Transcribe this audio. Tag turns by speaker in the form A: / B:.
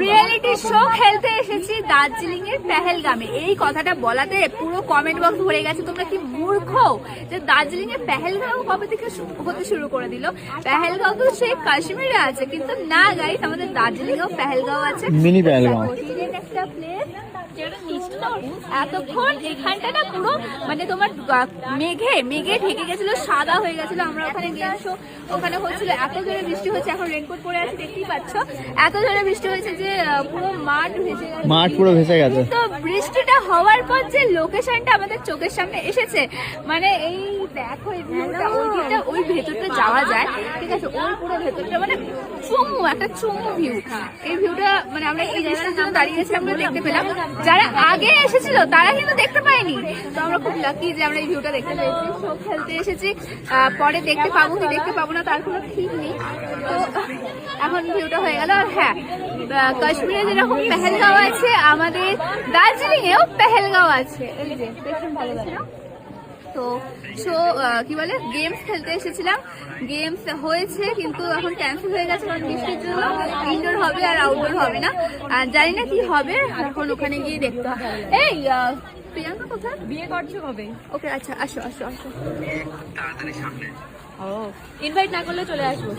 A: Reality show খেলতে এসেছি দার্জিলিং এর পেহেলগামে। এই কথাটা বলাতে পুরো কমেন্ট বক্স ভরে গেছে, তোমরা কি মূর্খ যে দার্জিলিং এর পেহেলগাঁও কবে থেকে হতে শুরু করে দিল? পেহেলগাঁও তো সেই কাশ্মীরে আছে, কিন্তু না গাইস, আমাদের দার্জিলিংও পেহেলগাঁও আছে,
B: মিনি পেহেলগাঁও।
A: একটা প্লেস এতক্ষণ এখানটা না পুরো মানে তোমার মেঘে মেঘে ঢেকে গেছিল, সাদা হয়ে গেছিল। আমরা ওখানে গেম শো ওখানে হচ্ছিল, এত জোরে বৃষ্টি হচ্ছে, এখন রেনকোট পরে আছে দেখতেই পাচ্ছ, এত জোরে বৃষ্টি হয়েছে যে পুরো মাঠ ভেসে গেছে,
B: মাঠ পুরো ভেসে গেছে।
A: তো বৃষ্টিটা হওয়ার পর যে লোকেশনটা আমাদের চোখের সামনে এসেছে, মানে এই দেখো এই ভিউটা, ওই দিকটা ওই ভেতরটা যাওয়া যায়, ঠিক আছে, ওই পুরো ভেতরটা মানে একটা চুমু ভিউ। এই ভিউটা মানে আমরা এই জিনিসটার জন্য দাঁড়িয়েছিলাম, আমরা দেখতে পেলাম। যারা আগে এসেছিল তারা কিন্তু দেখতে পায়নি, তো আমরা খুব লাকি যে আমরা এই ভিউটা দেখতে পেয়েছি। শো খেলতে এসেছি, পরে দেখতে পাবো কি দেখতে পাবো না তার কোনো ঠিক নেই, তো এখন ভিউটা হয়ে গেল। আর হ্যাঁ, কাশ্মীরে যেরকম পেহেলগাঁও আছে, আমাদের দার্জিলিং এও পেহেলগাঁও আছে। এই যে দেখুন, ভালো লাগে না? তো শো কি বলে গেমস খেলতে এসেছিলাম, গেমস হয়েছে কিন্তু এখন ক্যান্সেল হয়ে গেছে কারণ বৃষ্টির জন্য। ইনডোর হবে আর আউটডোর হবে না, আর জানি না কি হবে, এখন ওখানে গিয়ে দেখতে হবে। এই প্রিয়াঙ্কা কোথায়?
C: বিয়ে করছো কবে?
A: ওকে, আচ্ছা, আসো আসো আসো।
C: ও, ইনভাইট না করলে চলে আসবো।